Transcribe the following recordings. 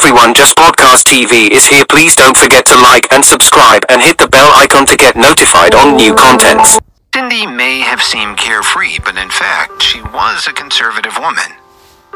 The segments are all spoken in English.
everyone, Just Podcast TV is here. Please don't forget to like and subscribe and hit the bell icon to get notified on new contents. Cindy may have seemed carefree, but in fact, she was a conservative woman.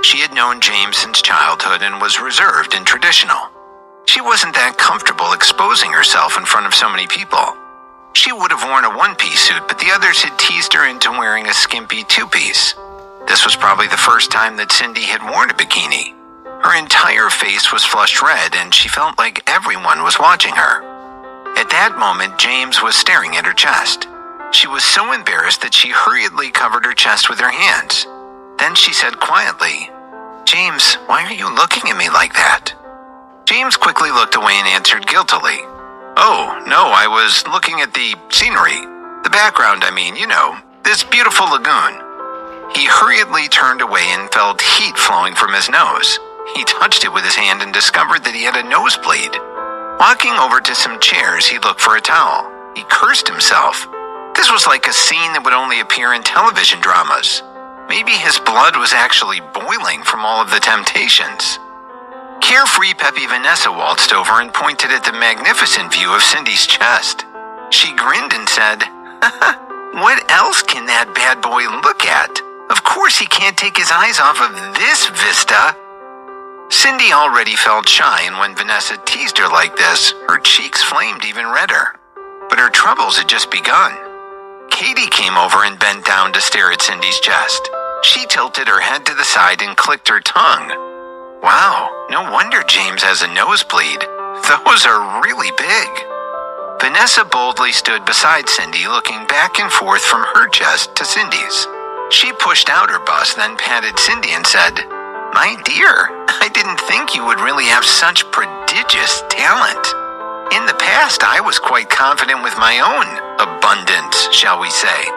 She had known James since childhood and was reserved and traditional. She wasn't that comfortable exposing herself in front of so many people. She would have worn a one-piece suit, but the others had teased her into wearing a skimpy two-piece. This was probably the first time that Cindy had worn a bikini. Her entire face was flushed red, and she felt like everyone was watching her. At that moment, James was staring at her chest. She was so embarrassed that she hurriedly covered her chest with her hands. Then she said quietly, "James, why are you looking at me like that?" James quickly looked away and answered guiltily, "Oh, no, I was looking at the scenery. The background, I mean, this beautiful lagoon." He hurriedly turned away and felt heat flowing from his nose. He touched it with his hand and discovered that he had a nosebleed. Walking over to some chairs, he looked for a towel. He cursed himself. This was like a scene that would only appear in television dramas. Maybe his blood was actually boiling from all of the temptations. Carefree peppy Vanessa waltzed over and pointed at the magnificent view of Cindy's chest. She grinned and said, "What else can that bad boy look at? Of course he can't take his eyes off of this vista." Cindy already felt shy, and when Vanessa teased her like this, her cheeks flamed even redder. But her troubles had just begun. Katie came over and bent down to stare at Cindy's chest. She tilted her head to the side and clicked her tongue. Wow, no wonder James has a nosebleed. Those are really big. Vanessa boldly stood beside Cindy, looking back and forth from her chest to Cindy's. She pushed out her bust, then patted Cindy and said, "My dear, I didn't think you would really have such prodigious talent. In the past, I was quite confident with my own abundance, shall we say.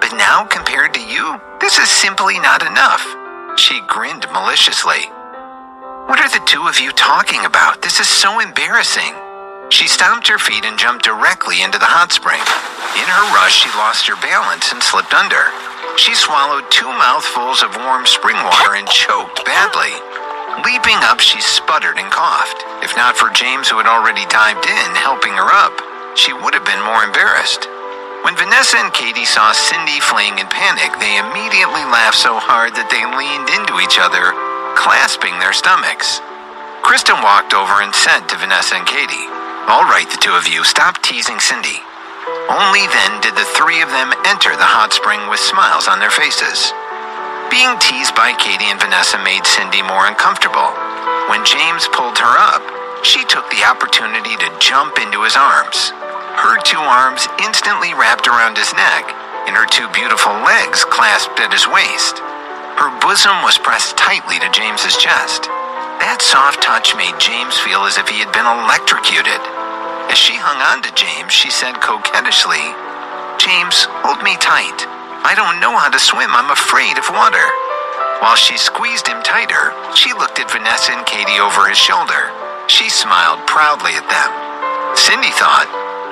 But now, compared to you, this is simply not enough." She grinned maliciously. "What are the two of you talking about? This is so embarrassing." She stomped her feet and jumped directly into the hot spring. In her rush, she lost her balance and slipped under. She swallowed 2 mouthfuls of warm spring water and choked badly. Leaping up, she sputtered and coughed. If not for James, who had already dived in, helping her up, she would have been more embarrassed. When Vanessa and Katie saw Cindy fleeing in panic, they immediately laughed so hard that they leaned into each other, clasping their stomachs. Kristen walked over and said to Vanessa and Katie, "All right, the two of you, stop teasing Cindy." Only then did the three of them enter the hot spring with smiles on their faces. Being teased by Katie and Vanessa made Cindy more uncomfortable. When James pulled her up, she took the opportunity to jump into his arms. Her 2 arms instantly wrapped around his neck, and her 2 beautiful legs clasped at his waist. Her bosom was pressed tightly to James's chest. That soft touch made James feel as if he had been electrocuted. As she hung on to James, she said coquettishly, "James, hold me tight. I don't know how to swim. I'm afraid of water." While she squeezed him tighter, she looked at Vanessa and Katie over his shoulder. She smiled proudly at them. Cindy thought,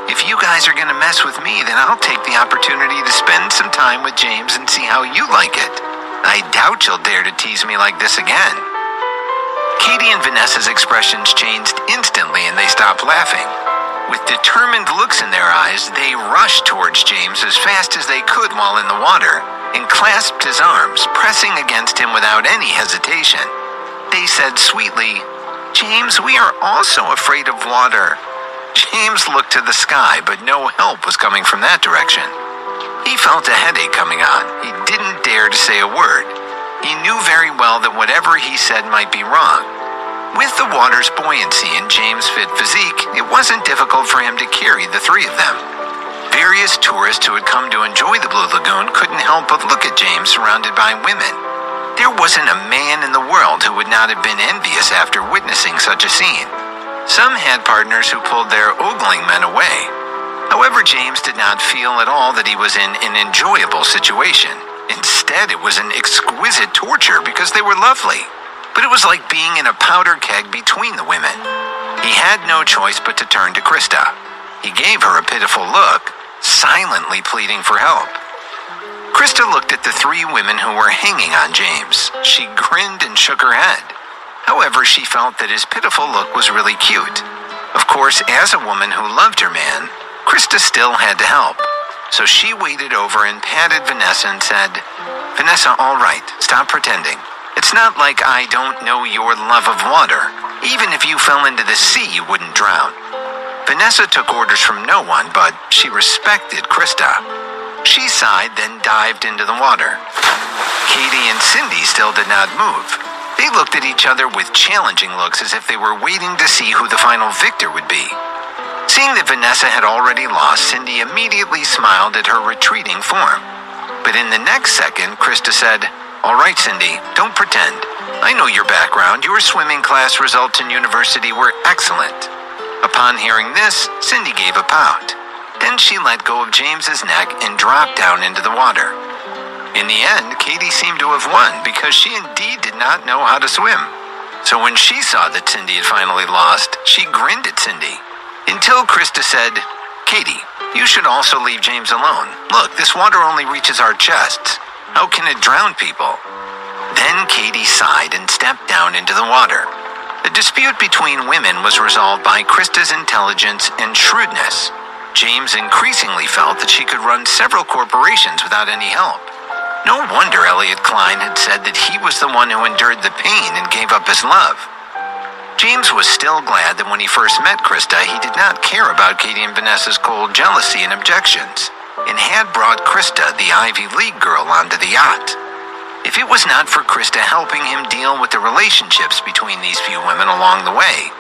"If you guys are going to mess with me, then I'll take the opportunity to spend some time with James and see how you like it. I doubt you'll dare to tease me like this again." Katie and Vanessa's expressions changed instantly, and they stopped laughing. With determined looks in their eyes, they rushed towards James as fast as they could while in the water and clasped his arms, pressing against him without any hesitation. They said sweetly, "James, we are also afraid of water." James looked to the sky, but no help was coming from that direction. He felt a headache coming on. He didn't dare to say a word. He knew very well that whatever he said might be wrong. With the water's buoyancy and James' fit physique, it wasn't difficult for him to carry the 3 of them. Various tourists who had come to enjoy the Blue Lagoon couldn't help but look at James surrounded by women. There wasn't a man in the world who would not have been envious after witnessing such a scene. Some had partners who pulled their ogling men away. However, James did not feel at all that he was in an enjoyable situation. Instead, it was an exquisite torture because they were lovely. But it was like being in a powder keg between the women. He had no choice but to turn to Krista. He gave her a pitiful look, silently pleading for help. Krista looked at the 3 women who were hanging on James. She grinned and shook her head. However, she felt that his pitiful look was really cute. Of course, as a woman who loved her man, Krista still had to help. So she waded over and patted Vanessa and said, "Vanessa, all right, stop pretending. It's not like I don't know your love of water. Even if you fell into the sea, you wouldn't drown." Vanessa took orders from no one, but she respected Krista. She sighed, then dived into the water. Katie and Cindy still did not move. They looked at each other with challenging looks as if they were waiting to see who the final victor would be. Seeing that Vanessa had already lost, Cindy immediately smiled at her retreating form. But in the next second, Krista said, "All right, Cindy, don't pretend. I know your background. Your swimming class results in university were excellent." Upon hearing this, Cindy gave a pout. Then she let go of James's neck and dropped down into the water. In the end, Katie seemed to have won because she indeed did not know how to swim. So when she saw that Cindy had finally lost, she grinned at Cindy. Until Krista said, "Katie, you should also leave James alone. Look, this water only reaches our chests. How can it drown people?" Then Katie sighed and stepped down into the water. The dispute between women was resolved by Krista's intelligence and shrewdness. James increasingly felt that she could run several corporations without any help. No wonder Elliot Klein had said that he was the one who endured the pain and gave up his love. James was still glad that when he first met Krista, he did not care about Katie and Vanessa's cold jealousy and objections, and had brought Krista, the Ivy League girl, onto the yacht. If it was not for Krista helping him deal with the relationships between these few women along the way,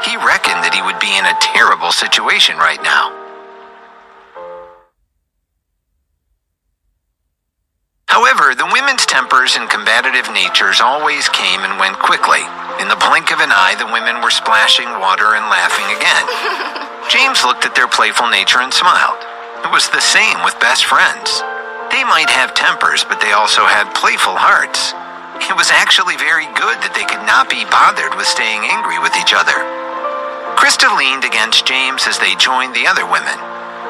he reckoned that he would be in a terrible situation right now. However, the women's tempers and combative natures always came and went quickly. In the blink of an eye, the women were splashing water and laughing again. James looked at their playful nature and smiled. It was the same with best friends. They might have tempers, but they also had playful hearts. It was actually very good that they could not be bothered with staying angry with each other. Krista leaned against James as they joined the other women.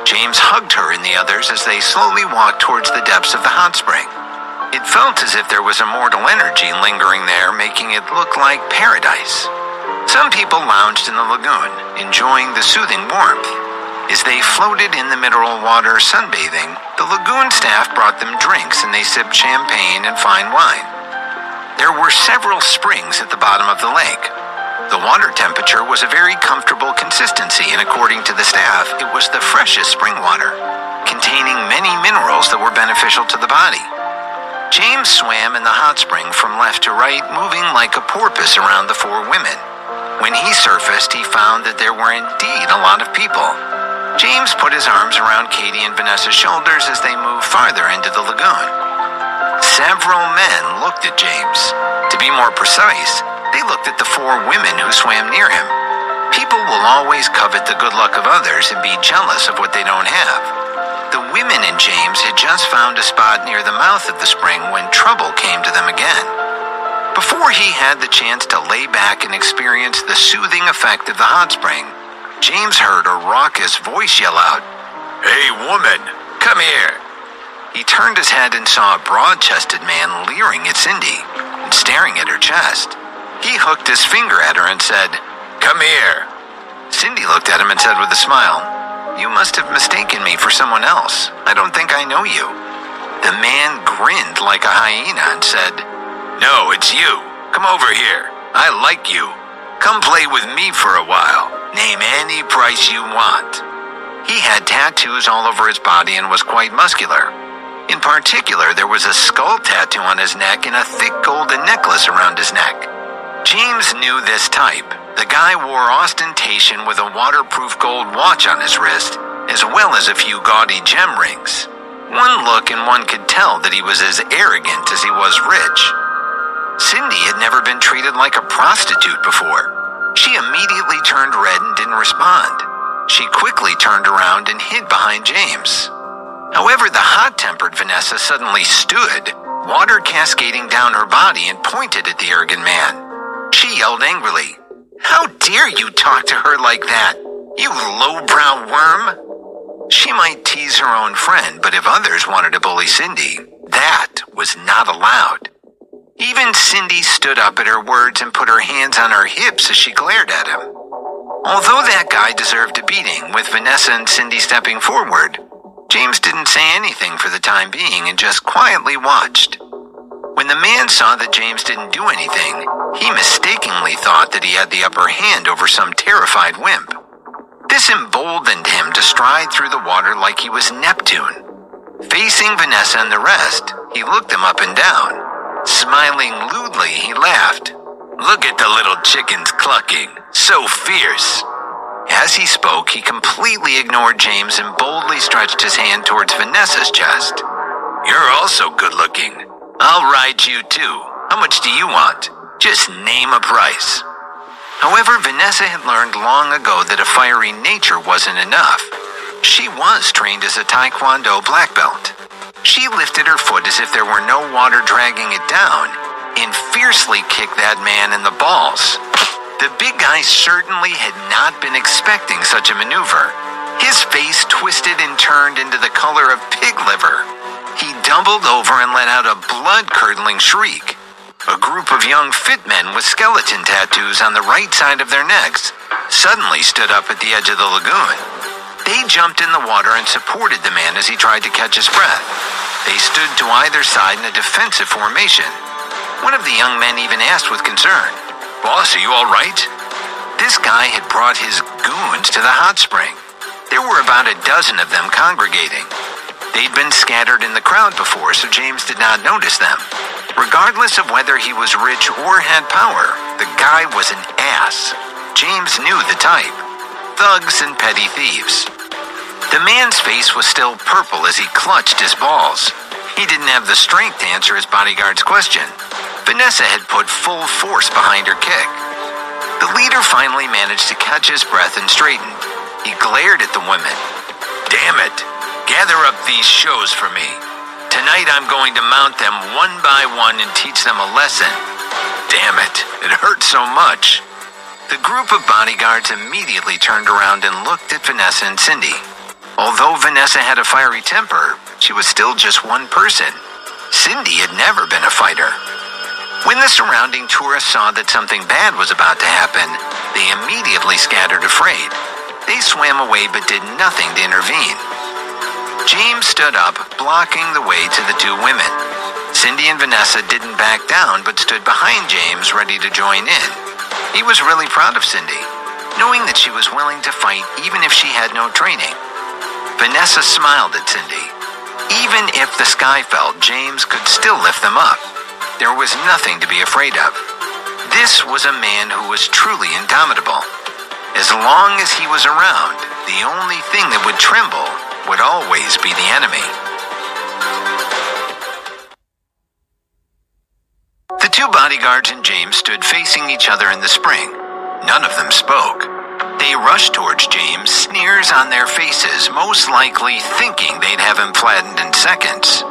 James hugged her and the others as they slowly walked towards the depths of the hot spring. It felt as if there was a mortal energy lingering there, making it look like paradise. Some people lounged in the lagoon, enjoying the soothing warmth. As they floated in the mineral water sunbathing, the lagoon staff brought them drinks and they sipped champagne and fine wine. There were several springs at the bottom of the lake. The water temperature was a very comfortable consistency, and according to the staff, it was the freshest spring water, containing many minerals that were beneficial to the body. James swam in the hot spring from left to right, moving like a porpoise around the four women. When he surfaced, he found that there were indeed a lot of people. James put his arms around Katie and Vanessa's shoulders as they moved farther into the lagoon. Several men looked at James. To be more precise, they looked at the four women who swam near him. People will always covet the good luck of others and be jealous of what they don't have. The women and James had just found a spot near the mouth of the spring when trouble came to them again. Before he had the chance to lay back and experience the soothing effect of the hot spring, James heard a raucous voice yell out, "Hey, woman, come here." He turned his head and saw a broad-chested man leering at Cindy and staring at her chest. He hooked his finger at her and said, "Come here." Cindy looked at him and said with a smile, "You must have mistaken me for someone else. I don't think I know you." The man grinned like a hyena and said, "No, it's you. Come over here. I like you. Come play with me for a while. Name any price you want." He had tattoos all over his body and was quite muscular. In particular, there was a skull tattoo on his neck and a thick golden necklace around his neck. James knew this type. The guy wore ostentation with a waterproof gold watch on his wrist, as well as a few gaudy gem rings. One look and one could tell that he was as arrogant as he was rich. Cindy had never been treated like a prostitute before. She immediately turned red and didn't respond. She quickly turned around and hid behind James. However, the hot-tempered Vanessa suddenly stood, water cascading down her body, and pointed at the arrogant man. She yelled angrily, "How dare you talk to her like that, you lowbrow worm?" She might tease her own friend, but if others wanted to bully Cindy, that was not allowed. Even Cindy stood up at her words and put her hands on her hips as she glared at him. Although that guy deserved a beating, with Vanessa and Cindy stepping forward, James didn't say anything for the time being and just quietly watched. When the man saw that James didn't do anything, he mistakenly thought that he had the upper hand over some terrified wimp. This emboldened him to stride through the water like he was Neptune. Facing Vanessa and the rest, he looked them up and down. Smiling lewdly, he laughed. "Look at the little chickens clucking, so fierce." As he spoke, he completely ignored James and boldly stretched his hand towards Vanessa's chest. "You're also good looking. I'll ride you too. How much do you want? Just name a price." However, Vanessa had learned long ago that a fiery nature wasn't enough. She was trained as a Taekwondo black belt. She lifted her foot as if there were no water dragging it down and fiercely kicked that man in the balls. The big guy certainly had not been expecting such a maneuver. His face twisted and turned into the color of pig liver. He doubled over and let out a blood-curdling shriek. A group of young fit men with skeleton tattoos on the right side of their necks suddenly stood up at the edge of the lagoon. They jumped in the water and supported the man as he tried to catch his breath. They stood to either side in a defensive formation. One of the young men even asked with concern, "Boss, are you all right?" This guy had brought his goons to the hot spring. There were about a dozen of them congregating. They'd been scattered in the crowd before, so James did not notice them. Regardless of whether he was rich or had power, the guy was an ass. James knew the type. Thugs and petty thieves. The man's face was still purple as he clutched his balls. He didn't have the strength to answer his bodyguard's question. Vanessa had put full force behind her kick. The leader finally managed to catch his breath and straightened. He glared at the women. "Damn it! Gather up these shows for me. Tonight I'm going to mount them one by one and teach them a lesson." Damn it, it hurt so much. The group of bodyguards immediately turned around and looked at Vanessa and Cindy. Although Vanessa had a fiery temper, she was still just one person. Cindy had never been a fighter. When the surrounding tourists saw that something bad was about to happen, they immediately scattered afraid. They swam away but did nothing to intervene. James stood up, blocking the way to the two women. Cindy and Vanessa didn't back down but stood behind James, ready to join in. He was really proud of Cindy, knowing that she was willing to fight even if she had no training. Vanessa smiled at Cindy. Even if the sky fell, James could still lift them up. There was nothing to be afraid of. This was a man who was truly indomitable. As long as he was around, the only thing that would tremble would always be the enemy. The two bodyguards and James stood facing each other in the spring. None of them spoke. They rushed towards James, sneers on their faces, most likely thinking they'd have him flattened in seconds.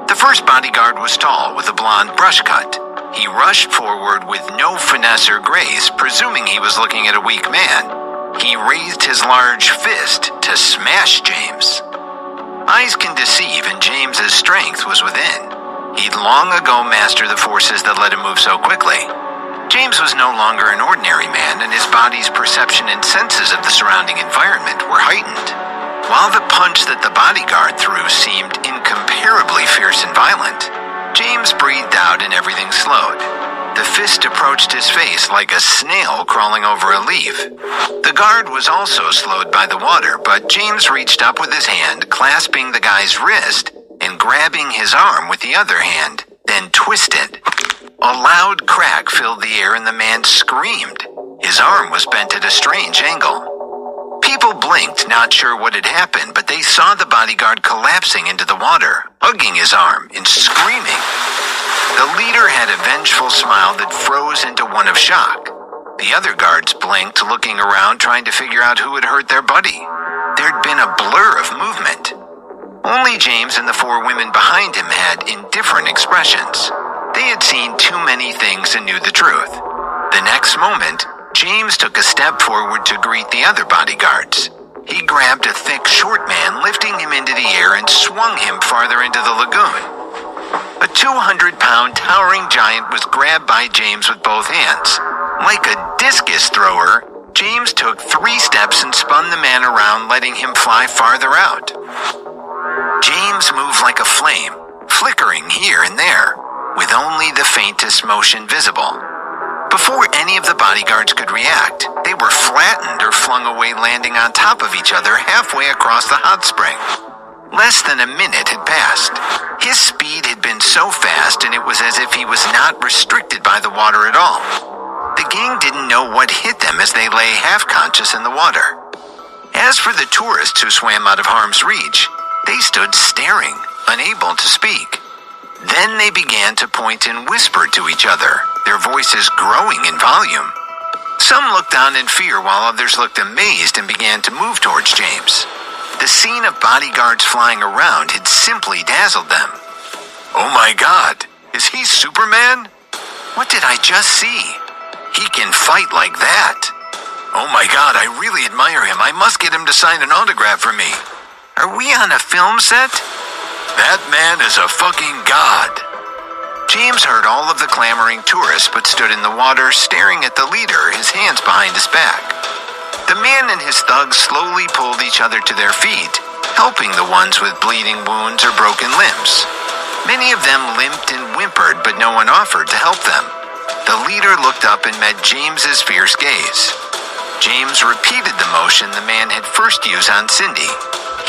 The first bodyguard was tall, with a blonde brush cut. He rushed forward with no finesse or grace, presuming he was looking at a weak man. He raised his large fist to smash James. Eyes can deceive, and James's strength was within. He'd long ago mastered the forces that let him move so quickly. James was no longer an ordinary man, and his body's perception and senses of the surrounding environment were heightened. While the punch that the bodyguard threw seemed incomparably fierce and violent, James breathed out and everything slowed. The fist approached his face like a snail crawling over a leaf. The guard was also slowed by the water, but James reached up with his hand, clasping the guy's wrist and grabbing his arm with the other hand, then twisted. A loud crack filled the air and the man screamed. His arm was bent at a strange angle. People blinked, not sure what had happened, but they saw the bodyguard collapsing into the water, hugging his arm and screaming. The leader had a vengeful smile that froze into one of shock. The other guards blinked, looking around, trying to figure out who had hurt their buddy. There'd been a blur of movement. Only James and the four women behind him had indifferent expressions. They had seen too many things and knew the truth. The next moment, James took a step forward to greet the other bodyguards. He grabbed a thick, short man, lifting him into the air and swung him farther into the lagoon. A 200-pound towering giant was grabbed by James with both hands. Like a discus thrower, James took 3 steps and spun the man around, letting him fly farther out. James moved like a flame, flickering here and there, with only the faintest motion visible. Before any of the bodyguards could react, they were flattened or flung away, landing on top of each other halfway across the hot spring. Less than a minute had passed. His speed had been so fast, and it was as if he was not restricted by the water at all. The gang didn't know what hit them as they lay half-conscious in the water. As for the tourists who swam out of harm's reach, they stood staring, unable to speak. Then they began to point and whisper to each other, their voices growing in volume. Some looked on in fear while others looked amazed and began to move towards James. The scene of bodyguards flying around had simply dazzled them. "Oh my God, is he Superman? What did I just see? He can fight like that. Oh my God, I really admire him. I must get him to sign an autograph for me. Are we on a film set? That man is a fucking god." James heard all of the clamoring tourists but stood in the water staring at the leader, his hands behind his back. The man and his thugs slowly pulled each other to their feet, helping the ones with bleeding wounds or broken limbs. Many of them limped and whimpered, but no one offered to help them. The leader looked up and met James's fierce gaze. James repeated the motion the man had first used on Cindy.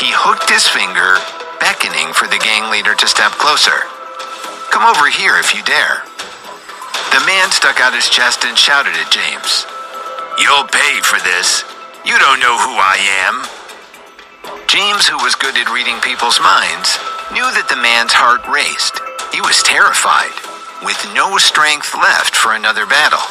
He hooked his finger, beckoning for the gang leader to step closer. "Come over here if you dare." The man stuck out his chest and shouted at James, "You'll pay for this. You don't know who I am." James, who was good at reading people's minds, knew that the man's heart raced. He was terrified, with no strength left for another battle.